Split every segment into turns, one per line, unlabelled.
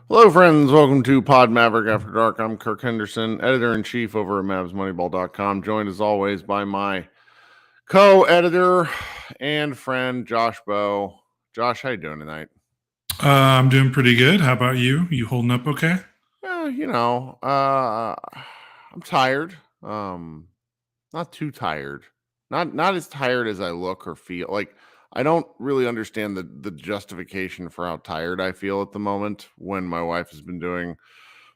Hello, friends. Welcome to Pod Maverick After Dark. I'm Kirk Henderson, editor-in-chief over at MavsMoneyball.com, joined as always by my co-editor and friend, Josh Bowe. Josh, how you doing tonight?
I'm doing pretty good. How about you? You holding up okay?
I'm tired. Not too tired. Not as tired as I look or feel. Like, I don't really understand the justification for how tired I feel at the moment when my wife has been doing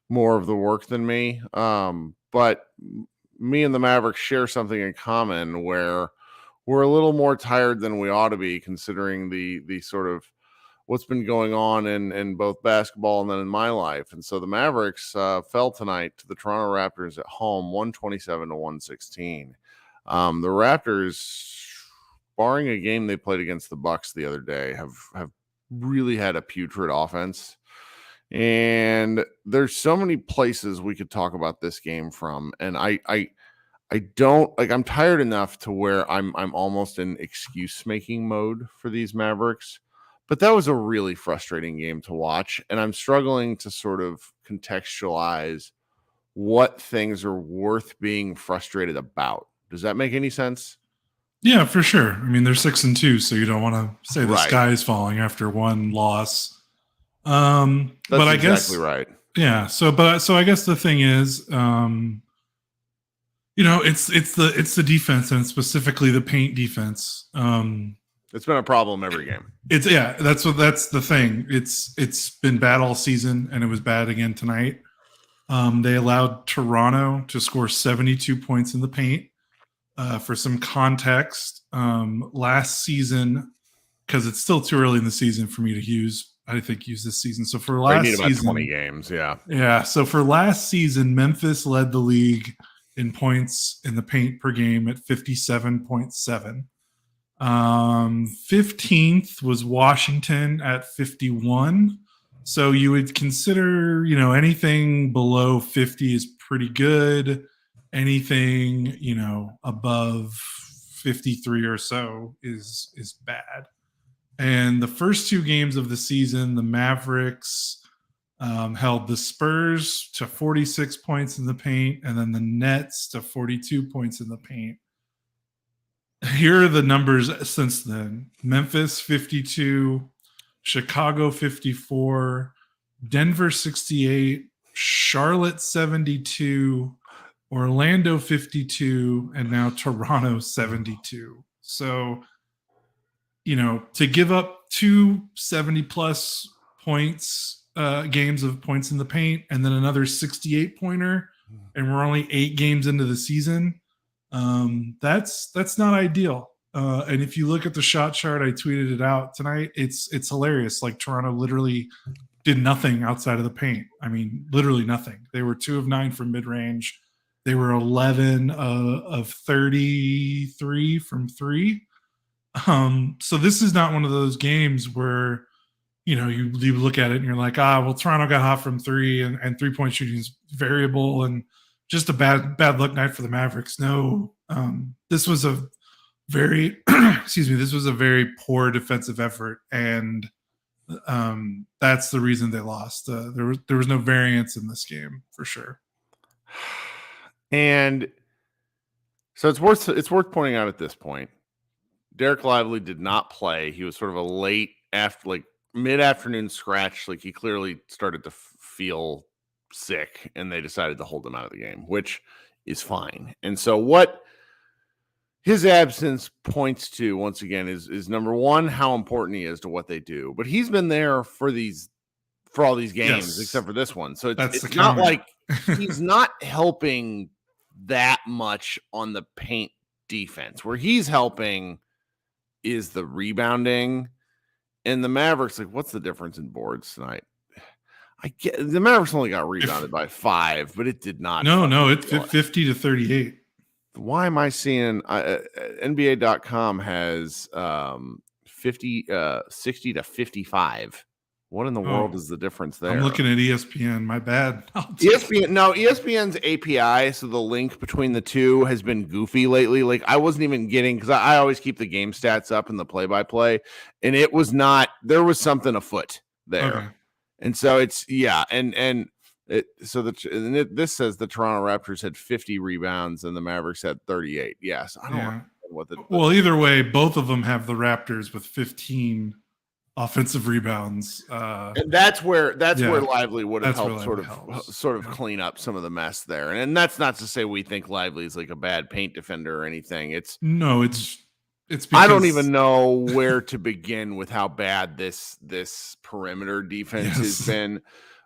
more of the work than me. But me and the Mavericks share something in common where we're a little more tired than we ought to be, considering the sort of what's been going on in both basketball and then in my life. And so the Mavericks fell tonight to the Toronto Raptors at home, 127-116. The Raptors, barring a game they played against the Bucks the other day, have really had a putrid offense. And there's so many places we could talk about this game from. And I don't like, I'm tired enough to where I'm almost in excuse making mode for these Mavericks. But that was a really frustrating game to watch. And I'm struggling to sort of contextualize what things are worth being frustrated about. Does that make any sense?
Yeah, for sure. I mean, they're 6-2, so you don't want to say the
Right.
sky is falling after one loss.
That's
but I
exactly
guess
right.
Yeah. So I guess the thing is, it's the defense, and specifically the paint defense.
It's been a problem every game.
That's the thing. It's been bad all season, and it was bad again tonight. They allowed Toronto to score 72 points in the paint. For some context, last season, because it's still too early in the season for me to use this season. So for last
They need about
season,
20 games, yeah.
Yeah. So for last season, Memphis led the league in points in the paint per game at 57.7. 15th was Washington at 51. So you would consider, anything below 50 is pretty good. Anything, above 53 or so is bad. And the first two games of the season, the Mavericks held the Spurs to 46 points in the paint, and then the Nets to 42 points in the paint. Here are the numbers since then. Memphis 52, Chicago 54, Denver 68, Charlotte 72, Orlando 52, and now Toronto 72. So, to give up two 70-plus points, games of points in the paint, and then another 68-pointer, and we're only 8 games into the season, that's not ideal. And if you look at the shot chart, I tweeted it out tonight, it's hilarious. Like, Toronto literally did nothing outside of the paint. I mean, literally nothing. They were 2 of 9 from mid-range. They were 11 of 33 from 3. So this is not one of those games where, you look at it and you're like, Toronto got hot from 3 and 3-point shooting is variable and just a bad luck night for the Mavericks. No, this was a very, this was a very poor defensive effort, and that's the reason they lost. There was no variance in this game for sure.
And so it's worth pointing out at this point, Derek Lively did not play. He was sort of a late mid-afternoon scratch. Like, he clearly started to feel sick, and they decided to hold him out of the game, which is fine. And so what his absence points to, once again, is number one, how important he is to what they do. But he's been there for these for all these games,
Yes.
except for this one. So
That's
it's
the
not
counter.
like he's not helping that much on the paint defense. Where he's helping is the rebounding. And the Mavericks, like, what's the difference in boards tonight? I get the Mavericks only got rebounded by 5, but it did not.
No, it's 50 to 38.
Why am I seeing NBA.com has 60 to 55? What in the world is the difference there?
I'm looking at ESPN. My bad.
ESPN's API, so the link between the two has been goofy lately. Like I wasn't even getting, because I always keep the game stats up in the play-by-play, and it was not. There was something afoot there,
Okay.
and so it's this says the Toronto Raptors had 50 rebounds and the Mavericks had 38. Yes, I don't know
well, either way, both of them have the Raptors with 15 offensive rebounds,
and that's where Lively would have helped sort of clean up some of the mess there. And that's not to say we think Lively is like a bad paint defender or anything. It's because I don't even know where to begin with how bad this perimeter defense has been,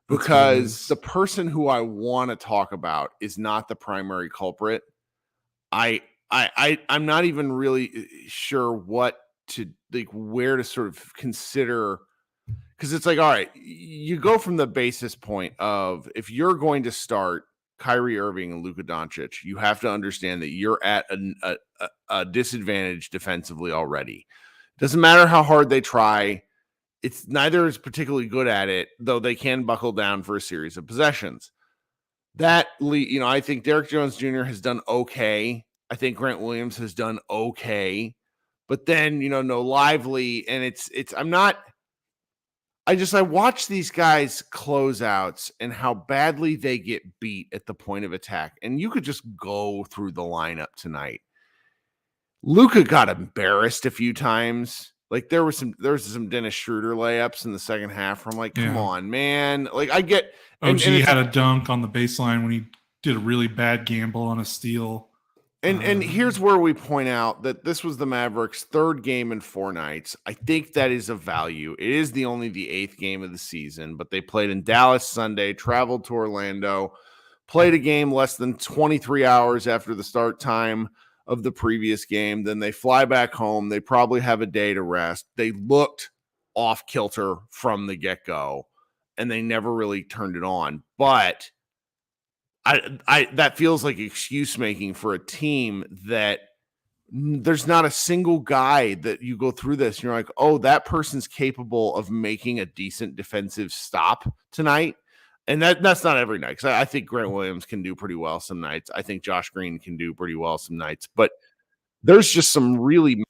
because the person who I want to talk about is not the primary culprit. I'm not even really sure what to like, where to sort of consider, because it's like, all right, you go from the basis point of, if you're going to start Kyrie Irving and Luka Dončić, you have to understand that you're at a disadvantage defensively already. Doesn't matter how hard they try. It's neither is particularly good at it, though they can buckle down for a series of possessions. I think Derrick Jones Jr. has done okay. I think Grant Williams has done okay. But then, no Lively, and I watch these guys closeouts and how badly they get beat at the point of attack. And you could just go through the lineup tonight. Luka got embarrassed a few times. Like there was some Dennis Schroeder layups in the second half. I'm like, come on, man. Like I get.
OG had a dunk on the baseline when he did a really bad gamble on a steal.
And here's where we point out that this was the Mavericks' 3rd game in 4 nights. I think that is of value. It is only the 8th game of the season, but they played in Dallas Sunday, traveled to Orlando, played a game less than 23 hours after the start time of the previous game. Then they fly back home. They probably have a day to rest. They looked off kilter from the get-go, and they never really turned it on. But that feels like excuse making for a team that there's not a single guy that you go through this and you're like, oh, that person's capable of making a decent defensive stop tonight. And that's not every night, because I think Grant Williams can do pretty well some nights. I think Josh Green can do pretty well some nights. But there's just some really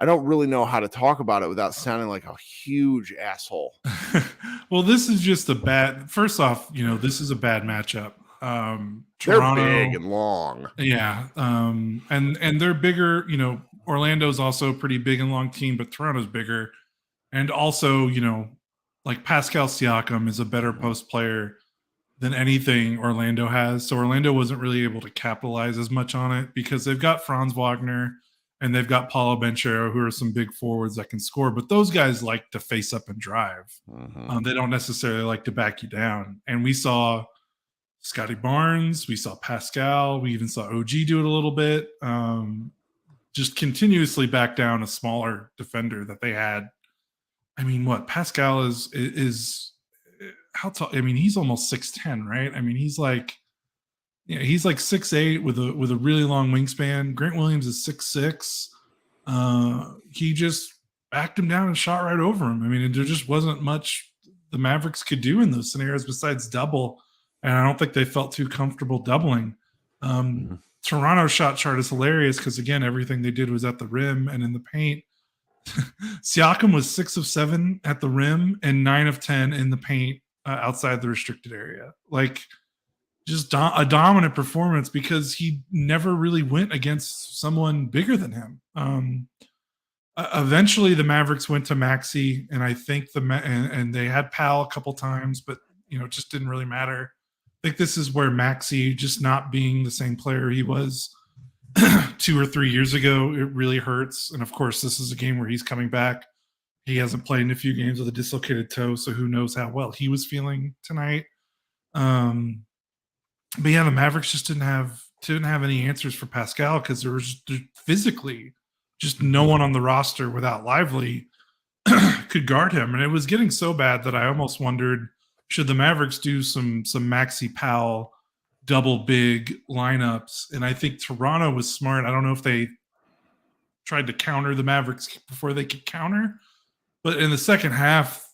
I don't really know how to talk about it without sounding like a huge asshole.
Well, this is just first off, this is a bad matchup.
Toronto, they're big and long.
Yeah. And they're bigger. Orlando's also a pretty big and long team, but Toronto's bigger. And also, like Pascal Siakam is a better post player than anything Orlando has. So Orlando wasn't really able to capitalize as much on it because they've got Franz Wagner and they've got Paulo Banchero, who are some big forwards that can score. But those guys like to face up and drive. Mm-hmm. They don't necessarily like to back you down. And we saw Scotty Barnes. We saw Pascal. We even saw OG do it a little bit. Just continuously back down a smaller defender that they had. I mean, Pascal is how tall? I mean, he's almost 6'10", right? I mean, he's like 6'8" with a really long wingspan. Grant Williams is 6'6". He just backed him down and shot right over him. I mean, there just wasn't much the Mavericks could do in those scenarios besides double, and I don't think they felt too comfortable doubling. Toronto's shot chart is hilarious because, again, everything they did was at the rim and in the paint. Siakam was 6 of 7 at the rim and 9 of 10 in the paint outside the restricted area. Like, just a dominant performance because he never really went against someone bigger than him. Eventually, the Mavericks went to Maxey, and I think and they had Powell a couple times, but it just didn't really matter. I think this is where Maxey, just not being the same player he was 2 or 3 years ago, it really hurts. And of course, this is a game where he's coming back He hasn't played in a few games with a dislocated toe, so who knows how well he was feeling tonight. But yeah, the Mavericks just didn't have any answers for Pascal because there was physically just no one on the roster without Lively could guard him, and it was getting so bad that I almost wondered, should the Mavericks do some Maxi Powell double big lineups? And I think Toronto was smart. I don't know if they tried to counter the Mavericks before they could counter, but in the second half,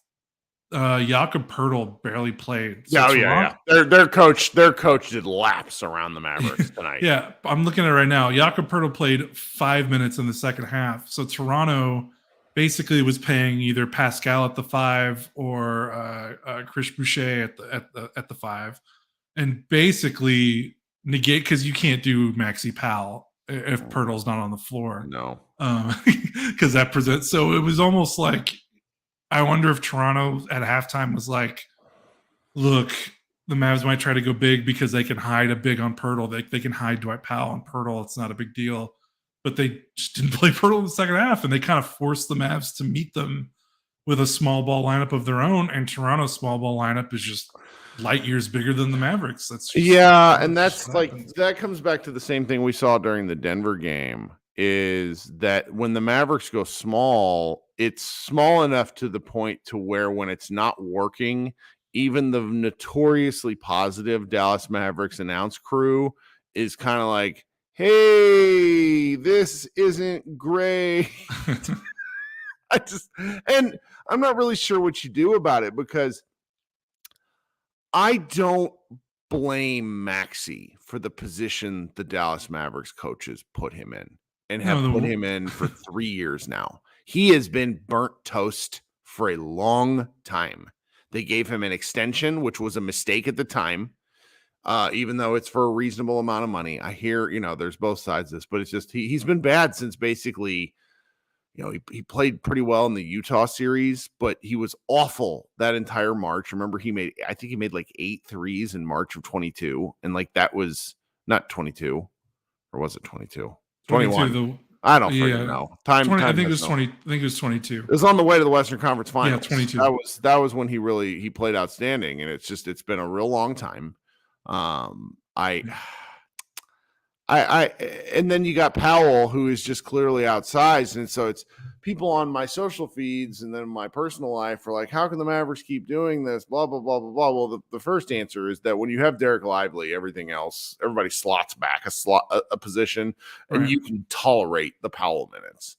Jakob Poeltl barely played.
So yeah. Their coach did laps around the Mavericks tonight.
Yeah, I'm looking at it right now. Jakob Poeltl played 5 minutes in the second half. So Toronto basically was paying either Pascal at the 5 or Chris Boucher at the 5, and basically negate, because you can't do Maxi Powell if Poeltl's not on the floor.
No,
because that presents. So it was almost like, I wonder if Toronto at halftime was like, look, the Mavs might try to go big because they can hide a big on Poeltl. They can hide Dwight Powell on Poeltl. It's not a big deal. But they just didn't play Poeltl in the second half, and they kind of forced the Mavs to meet them with a small ball lineup of their own. And Toronto's small ball lineup is just light years bigger than the Mavericks.
That comes back to the same thing we saw during the Denver game, is that when the Mavericks go small, it's small enough to the point to where when it's not working, even the notoriously positive Dallas Mavericks announce crew is kind of like, hey, this isn't great. And I'm not really sure what you do about it, because I don't blame Maxey for the position the Dallas Mavericks coaches put him in and have put him in for 3 years now. He has been burnt toast for a long time. They gave him an extension, which was a mistake at the time, even though it's for a reasonable amount of money. I hear, there's both sides of this, but it's just he's been bad since basically, he played pretty well in the Utah series, but he was awful that entire March. Remember, I think he made like 8 threes in March of 22, and like that was not 22, or was it 22? 21. I don't freaking know. Time.
I think it was 20. I think it was 22.
It was on the way to the Western Conference Finals.
Yeah, 22.
That was when he played outstanding, and it's been a real long time. And then you got Powell, who is just clearly outsized, and so it's people on my social feeds and then my personal life are like, how can the Mavericks keep doing this? Blah blah blah blah blah. Well, the first answer is that when you have Derek Lively, everybody slots back a position, and
right.
You can tolerate the Powell minutes.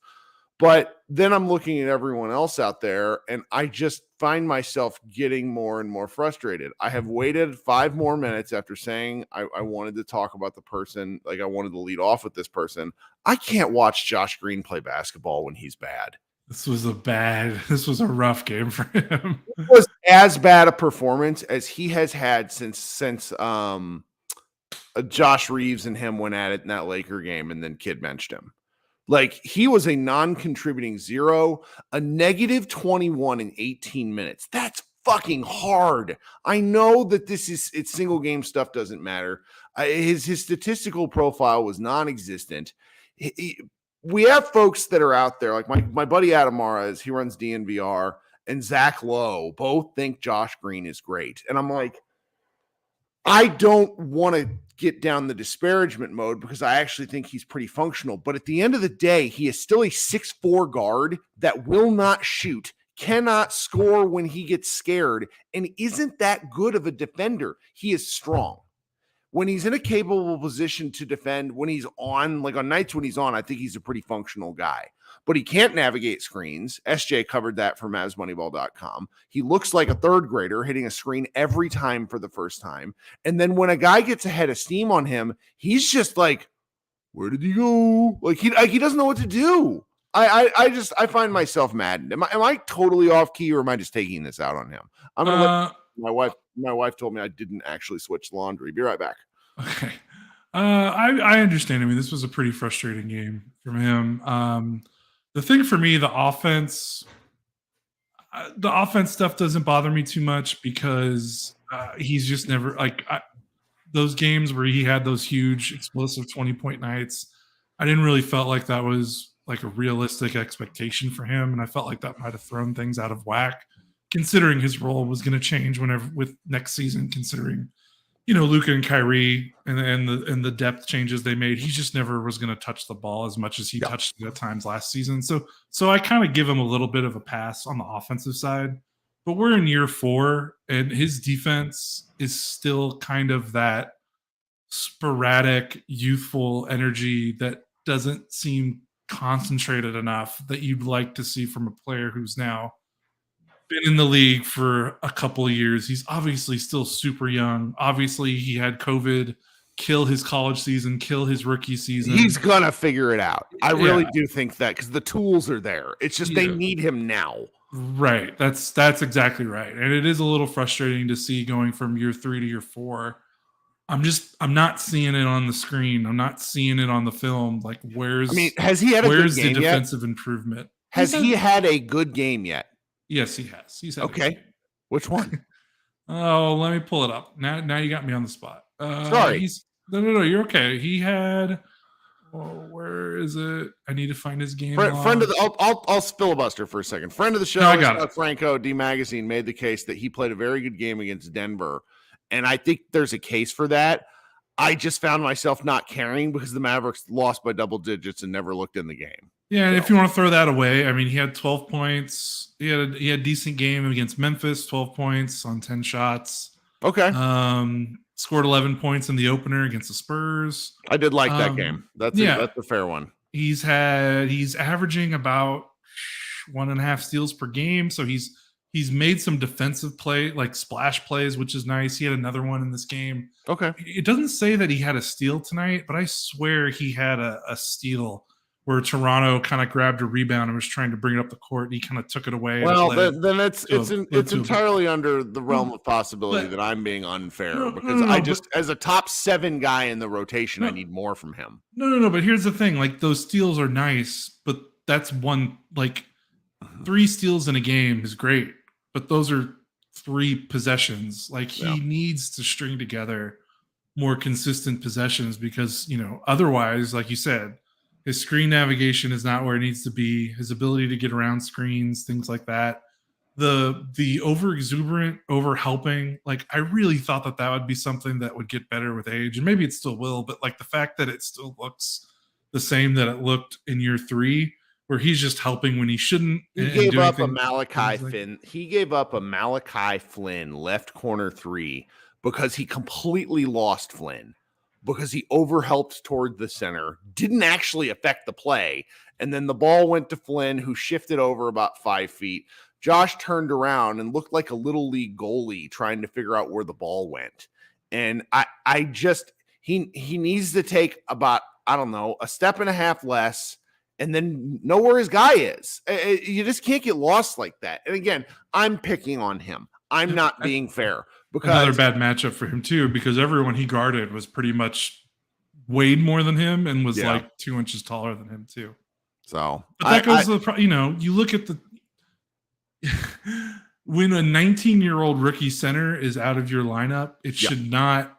But then I'm looking at everyone else out there, and I just find myself getting more and more frustrated. I have waited 5 more minutes after saying I wanted to talk about the person, like I wanted to lead off with this person. I can't watch Josh Green play basketball when he's bad.
This was a rough game for him.
It was as bad a performance as he has had since Josh Reeves and him went at it in that Laker game, and then Kid benched him. Like, he was a non-contributing 0, a negative 21 in 18 minutes. That's fucking hard. I know that it's single game stuff doesn't matter. His statistical profile was non-existent. We have folks that are out there, like my buddy Adam Mara, he runs DNVR, and Zach Lowe both think Josh Green is great. And I'm like, I don't want to get down the disparagement mode because I actually think he's pretty functional. But at the end of the day, he is still a 6'4" guard that will not shoot, cannot score when he gets scared, and isn't that good of a defender. He is strong. When he's in a capable position to defend, when he's on, like on nights when he's on, I think he's a pretty functional guy. But he can't navigate screens. SJ covered that for MavsMoneyball.com. He looks like a third grader hitting a screen every time for the first time. And then when a guy gets ahead of steam on him, he's just like, where did he go? Like he doesn't know what to do. I find myself maddened. Am I totally off key, or am I just taking this out on him? I'm gonna let my wife told me I didn't actually switch laundry. Be right back.
Okay. I understand. I mean, this was a pretty frustrating game from him. The thing for me, the offense stuff doesn't bother me too much because he's just never like those games where he had those huge explosive 20-point nights. I didn't really felt like that was like a realistic expectation for him, and I felt like that might have thrown things out of whack, considering his role was going to change whenever with next season. Considering Luka and Kyrie and the depth changes they made, he just never was going to touch the ball as much as he touched it at times last season. So I kind of give him a little bit of a pass on the offensive side. But we're in year 4, and his defense is still kind of that sporadic, youthful energy that doesn't seem concentrated enough that you'd like to see from a player who's now been in the league for a couple of years. He's obviously still super young. Obviously, he had COVID kill his college season, kill his rookie season.
He's gonna figure it out. I really do think that, because the tools are there. It's just they need him now.
Right. That's exactly right. And it is a little frustrating to see going from year 3 to year 4. I'm not seeing it on the screen. I'm not seeing it on the film. Like,
has he had a good game
the defensive improvement?
Has he had a good game yet?
Yes, he has. He's had
okay. Which one?
Oh, let me pull it up. Now you got me on the spot.
Sorry.
No, you're okay. He had. Oh, where is it? I need to find his game.
Friend of the. I'll filibuster for a second. Friend of the show,
no, I got it.
Franco D Magazine made the case that he played a very good game against Denver, and I think there's a case for that. I just found myself not caring because the Mavericks lost by double digits and never looked in the game.
Yeah, and if you want to throw that away, I mean, he had 12 points. He had a decent game against Memphis, 12 points on 10 shots.
Okay.
Scored 11 points in the opener against the Spurs.
I did like that game. That's a fair one.
He's averaging about 1.5 steals per game, so he's made some defensive play, like splash plays, which is nice. He had another one in this game.
Okay.
It doesn't say that he had a steal tonight, but I swear he had a steal where Toronto kind of grabbed a rebound and was trying to bring it up the court, and he kind of took it away.
Well, then it's entirely under the realm of possibility that I'm being unfair because as a top 7 guy in the rotation, I need more from him.
No. But here's the thing: like, those steals are nice, but that's one, like, 3 steals in a game is great, but those are 3 possessions. Like, he needs to string together more consistent possessions because otherwise, like you said, his screen navigation is not where it needs to be. His ability to get around screens, things like that. The over-exuberant, over-helping, like, I really thought that would be something that would get better with age, and maybe it still will, but, like, the fact that it still looks the same that it looked in year 3, where he's just helping when he shouldn't.
He gave up a Malachi Flynn. He gave up a Malachi Flynn left corner 3 because he completely lost Flynn. Because he overhelped toward the center, didn't actually affect the play. And then the ball went to Flynn, who shifted over about 5 feet. Josh turned around and looked like a little league goalie trying to figure out where the ball went. And he needs to take about, I don't know, a step and a half less and then know where his guy is. You just can't get lost like that. And again, I'm picking on him. I'm not being fair. Because
another bad matchup for him too, because everyone he guarded was pretty much weighed more than him and was like 2 inches taller than him too.
So,
but that goes to the you look at the when a 19-year-old rookie center is out of your lineup, it should not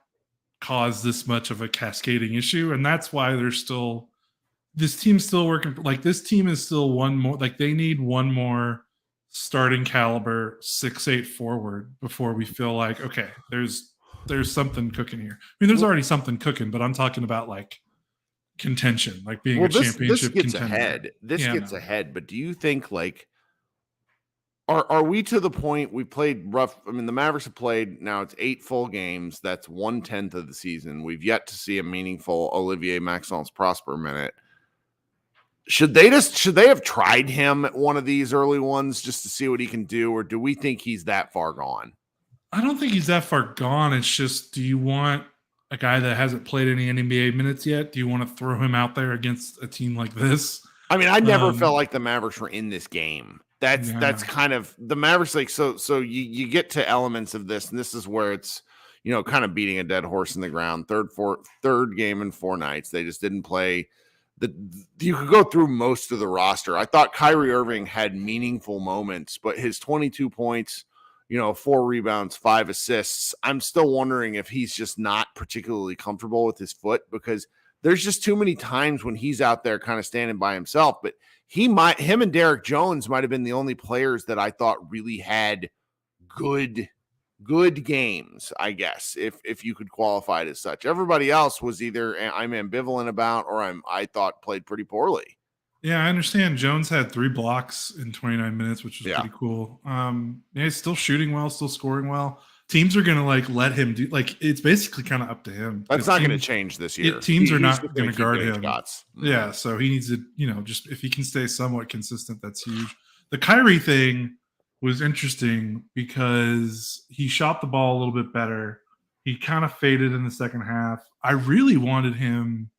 cause this much of a cascading issue, and that's why this team's still working. Like, this team is still one more. Like, they need one more starting caliber 6'8" forward before we feel like, okay, there's something cooking here. I mean, there's already something cooking, but I'm talking about, like, contention, like being a championship contender.
This gets ahead, but do you think, like, are we to the point we played rough? I mean, the Mavericks have played now, it's 8 full games. That's 1/10 of the season. We've yet to see a meaningful Olivier Maxence Prosper minute. Should they have tried him at one of these early ones just to see what he can do, or do we think he's that far gone?
I don't think he's that far gone. It's just, do you want a guy that hasn't played any NBA minutes yet? Do you want to throw him out there against a team like this?
I mean, I never felt like the Mavericks were in this game. That's kind of the Mavericks. Like, so you get to elements of this, and this is where it's, kind of beating a dead horse in the ground. Third game in 4 nights. They just didn't play. You could go through most of the roster. I thought Kyrie Irving had meaningful moments, but his 22 points, 4 rebounds, 5 assists, I'm still wondering if he's just not particularly comfortable with his foot, because there's just too many times when he's out there kind of standing by himself. But him and Derek Jones might have been the only players that I thought really had good games, I guess, if you could qualify it as such. Everybody else was either I'm ambivalent about or I thought played pretty poorly.
Yeah, I understand. Jones had 3 blocks in 29 minutes, which was pretty cool. He's still shooting well, still scoring well. Teams are going to let him do, it's basically kind of up to him.
That's not going to change this year.
Teams are not going to guard him.
Shots.
Yeah, so he needs to, just if he can stay somewhat consistent, that's huge. The Kyrie thing was interesting because he shot the ball a little bit better. He kind of faded in the second half. I really wanted him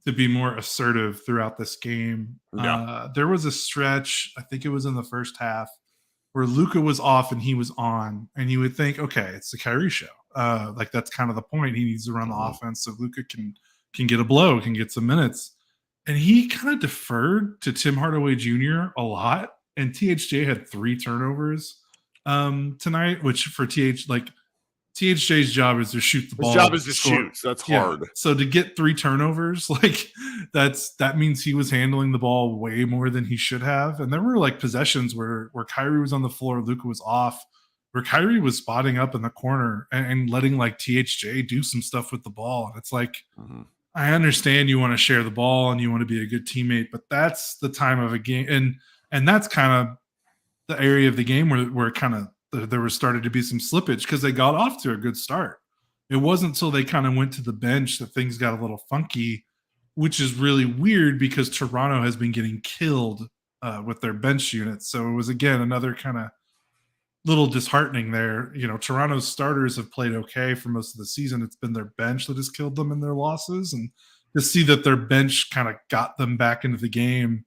to be more assertive throughout this game.
Yeah.
There was a stretch, I think it was in the first half, where Luka was off and he was on, and you would think, okay, it's the Kyrie show. That's kind of the point. He needs to run the offense so Luka can get a blow, can get some minutes. And he kind of deferred to Tim Hardaway Jr. a lot. And THJ had 3 turnovers tonight, which for THJ's job is to shoot the ball.
His job is to shoot. So that's hard.
Yeah. So to get 3 turnovers, that means he was handling the ball way more than he should have. And there were possessions where Kyrie was on the floor, Luka was off, where Kyrie was spotting up in the corner and letting THJ do some stuff with the ball. And it's I understand you want to share the ball and you want to be a good teammate, but that's the time of a game. And that's kind of the area of the game where kind of there was started to be some slippage because they got off to a good start. It wasn't until they kind of went to the bench that things got a little funky, which is really weird because Toronto has been getting killed with their bench units. So it was, again, another kind of little disheartening there. Toronto's starters have played okay for most of the season. It's been their bench that has killed them in their losses. And to see that their bench kind of got them back into the game,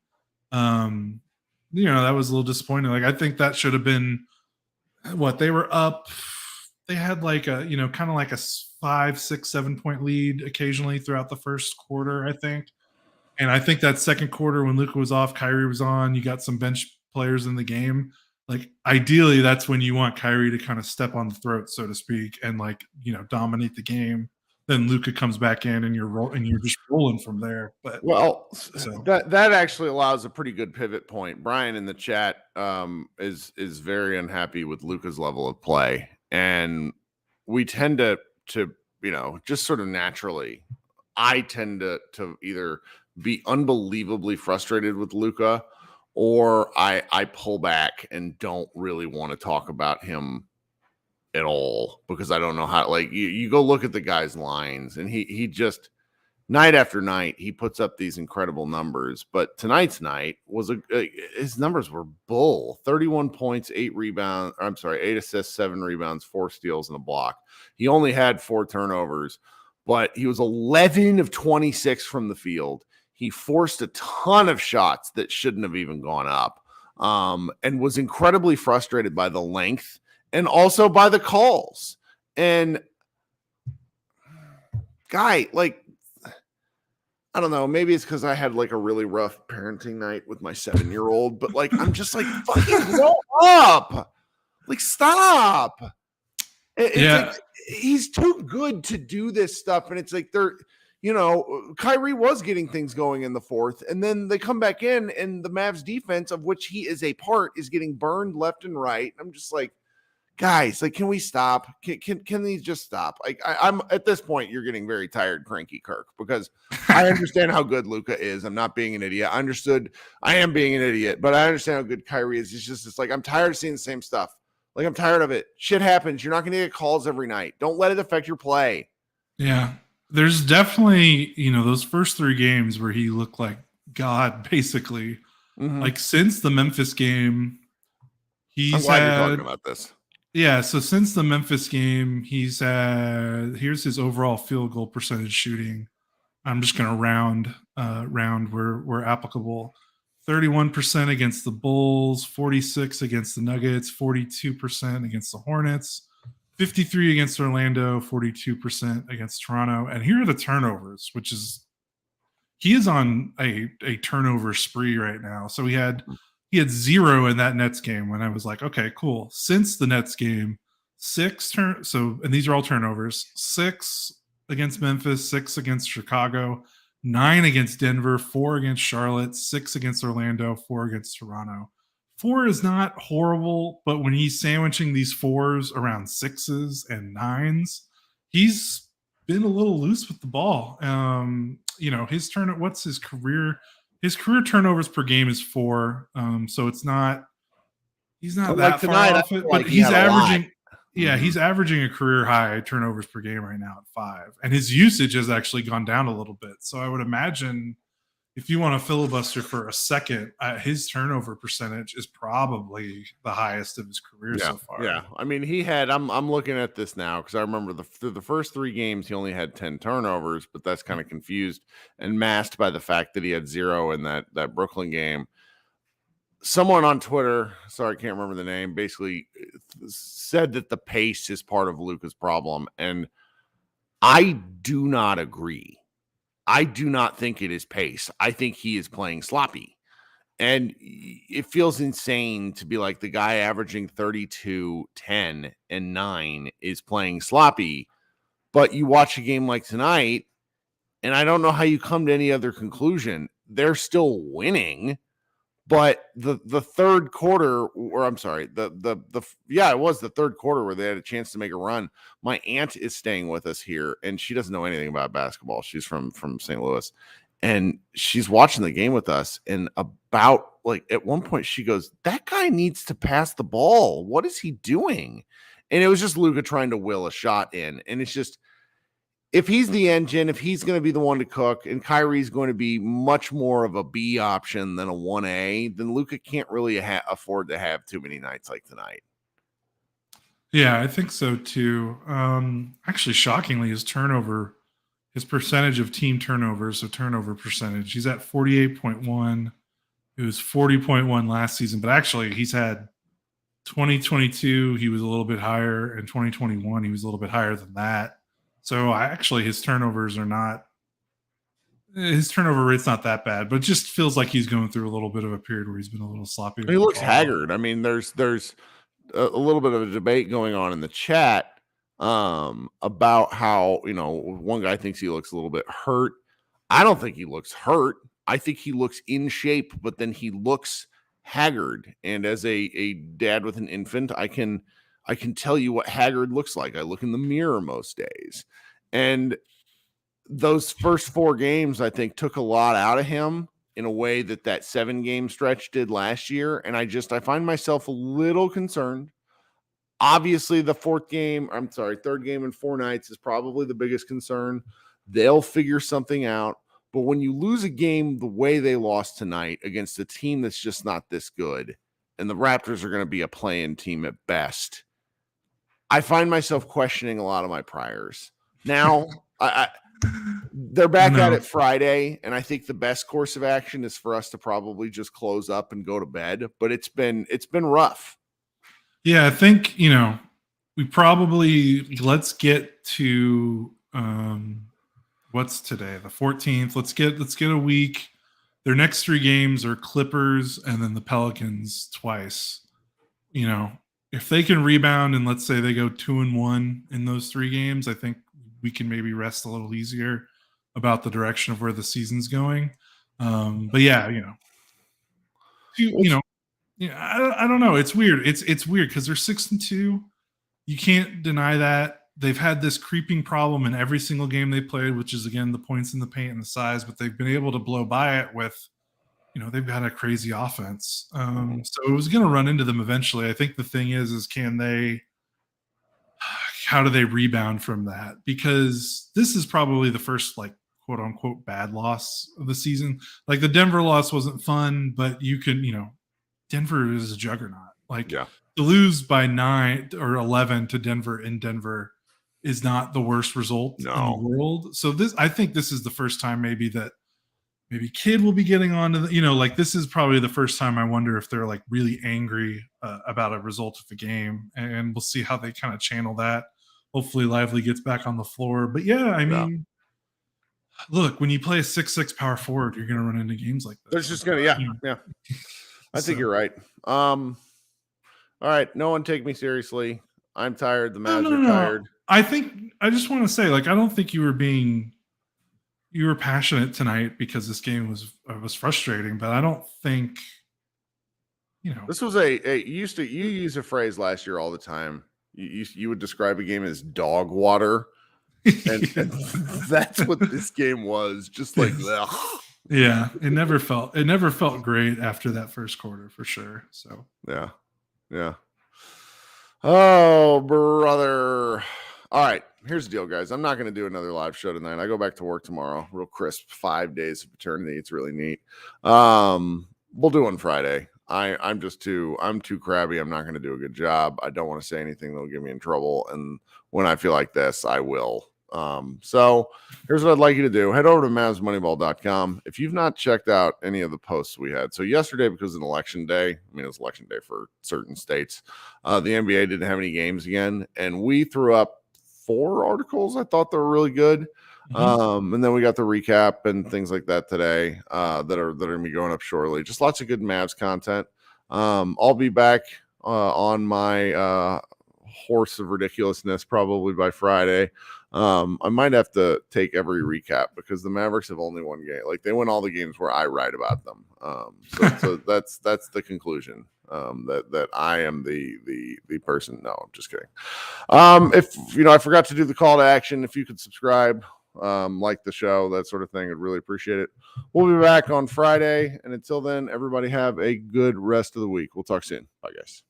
that was a little disappointing. I think that should have been what they were up. They had kind of a 5, 6, 7 point lead occasionally throughout the first quarter, I think. And I think that second quarter when Luka was off, Kyrie was on, you got some bench players in the game. Ideally, that's when you want Kyrie to kind of step on the throat, so to speak, and dominate the game. Then Luka comes back in and you're just rolling from there. But
that actually allows a pretty good pivot point. Brian in the chat is very unhappy with Luka's level of play, and we tend to just sort of naturally, I tend to either be unbelievably frustrated with Luka, or I pull back and don't really want to talk about him at all because I don't know how. You go look at the guy's lines, and he just night after night he puts up these incredible numbers. But tonight's night was his numbers were bull. 31 points, 8 assists, 7 rebounds, 4 steals, and a block. He only had 4 turnovers, but he was 11 of 26 from the field. He forced a ton of shots that shouldn't have even gone up, and was incredibly frustrated by the length and also by the calls. And guy, I don't know, maybe it's because I had a really rough parenting night with my 7-year-old, but I'm just fucking grow up. Stop. He's too good to do this stuff. And it's Kyrie was getting things going in the fourth, and then they come back in, and the Mavs defense, of which he is a part, is getting burned left and right. I'm just guys, can we stop? Can these just stop? I'm at this point, you're getting very tired, cranky Kirk, because I understand how good Luka is. I'm not being an idiot. I am being an idiot, but I understand how good Kyrie is. It's I'm tired of seeing the same stuff. I'm tired of it. Shit happens. You're not going to get calls every night. Don't let it affect your play.
Yeah. There's definitely, those first 3 games where he looked like God, basically. Mm-hmm. Since the Memphis game,
I'm glad you're talking about this.
Yeah, so since the Memphis game, here's his overall field goal percentage shooting. I'm just going to round where applicable. 31% against the Bulls, 46 against the Nuggets, 42% against the Hornets, 53 against Orlando, 42% against Toronto. And here are the turnovers, he is on a turnover spree right now. So he had 0 in that Nets game when I was okay, cool. Since the Nets game, 6 and these are all turnovers, 6 against Memphis, 6 against Chicago, 9 against Denver, 4 against Charlotte, 6 against Orlando, 4 against Toronto. 4 is not horrible, but when he's sandwiching these 4s around 6s and 9s, he's been a little loose with the ball. His turn. What's his career? His career turnovers per game is 4. So it's not. He's not
But
that
like
far
tonight, I
off it,
feel
but
like he
he's
had a lot.
averaging. Yeah, he's averaging a career high turnovers per game right now at 5, and his usage has actually gone down a little bit. So I would imagine if you want to filibuster for a second, his turnover percentage is probably the highest of his career so far.
Yeah. I mean, he had. I'm looking at this now because I remember through the first 3 games he only had 10 turnovers, but that's kind of confused and masked by the fact that he had 0 in that Brooklyn game. Someone on Twitter, sorry, I can't remember the name, basically said that the pace is part of Luka's problem, and I do not agree. I do not think it is pace. I think he is playing sloppy. And it feels insane to be like the guy averaging 32, 10, and 9 is playing sloppy. But you watch a game like tonight, and I don't know how you come to any other conclusion. They're still winning, but the third quarter, or I'm sorry, it was the third quarter where they had a chance to make a run. My aunt is staying with us here, and she doesn't know anything about basketball. She's from St. Louis, and she's watching the game with us. And about like at one point, she goes, "That guy needs to pass the ball. What is he doing?" And it was just Luka trying to will a shot in, and it's just. If he's the engine, if he's going to be the one to cook, and Kyrie's going to be much more of a B option than a 1A, then Luka can't really afford to have too many nights like tonight.
Yeah, I think so too. Actually, shockingly, his percentage of team turnovers, so turnover percentage, he's at 48.1. It was 40.1 last season, but actually he's had 2022, he was a little bit higher, and 2021, he was a little bit higher than that. So his turnover rate's not that bad, but it just feels like he's going through a little bit of a period where he's been a little sloppy.
He looks haggard. I mean, there's a little bit of a debate going on in the chat about how, one guy thinks he looks a little bit hurt. I don't think he looks hurt. I think he looks in shape, but then he looks haggard. And as a dad with an infant, I can tell you what haggard looks like. I look in the mirror most days. And those first 4 games, I think, took a lot out of him in a way that 7-game stretch did last year. And I find myself a little concerned. Obviously, the third game in 4 nights is probably the biggest concern. They'll figure something out. But when you lose a game the way they lost tonight against a team that's just not this good, and the Raptors are going to be a play-in team at best, I find myself questioning a lot of my priors. Now, they're back at it Friday, and I think the best course of action is for us to probably just close up and go to bed. But it's been rough.
Yeah, I think we probably let's get to what's today, the 14th. Let's get a week. Their next 3 games are Clippers and then the Pelicans twice. If they can rebound and let's say they go 2-1 in those 3 games, I think we can maybe rest a little easier about the direction of where the season's going. But yeah, I don't know. It's weird. It's weird because they're 6-2. You can't deny that. They've had this creeping problem in every single game they played, which is again the points in the paint and the size, but they've been able to blow by it with, they've got a crazy offense. So it was going to run into them eventually. I think the thing is how do they rebound from that? Because this is probably the first quote unquote bad loss of the season. Like the Denver loss wasn't fun, but you can, Denver is a juggernaut. To lose by 9 or 11 to Denver in Denver is not the worst result in the world. So I think this is the first time maybe Kid will be getting on to this is probably the first time I wonder if they're really angry about a result of the game, and we'll see how they kind of channel that. Hopefully Lively gets back on the floor. But yeah, I mean, look, when you play a 6'6" power forward, you're going to run into games like this.
There's just going to, yeah. I think you're right. All right. No one take me seriously. I'm tired. The Mavs are tired.
I just want to say, I don't think you were being, you were passionate tonight because this game was frustrating, but I don't think,
this was you used a phrase last year all the time. You would describe a game as dog water, and that's what this game was. Just like ugh.
Yeah, it never felt great after that first quarter for sure. So
yeah. Oh, brother. All right, here's the deal, guys. I'm not going to do another live show tonight. I go back to work tomorrow. Real crisp 5 days of paternity. It's really neat. We'll do on Friday. I'm too crabby. I'm not going to do a good job. I don't want to say anything that'll get me in trouble. And when I feel like this, I will. So here's what I'd like you to do. Head over to MavsMoneyball.com. If you've not checked out any of the posts we had. So yesterday, because of an election day, I mean, it was election day for certain states. The NBA didn't have any games again. And we threw up 4 articles. I thought they were really good. And then we got the recap and things like that today that are going to be going up shortly. Just lots of good Mavs content. I'll be back on my horse of ridiculousness probably by Friday. I might have to take every recap because the Mavericks have only one game. Like they win all the games where I write about them. So that's the conclusion. That I am the person. No, I'm just kidding. If I forgot to do the call to action, if you could subscribe, like the show, that sort of thing, I'd really appreciate it. We'll be back on Friday, and until then, everybody have a good rest of the week. We'll talk soon. Bye, guys.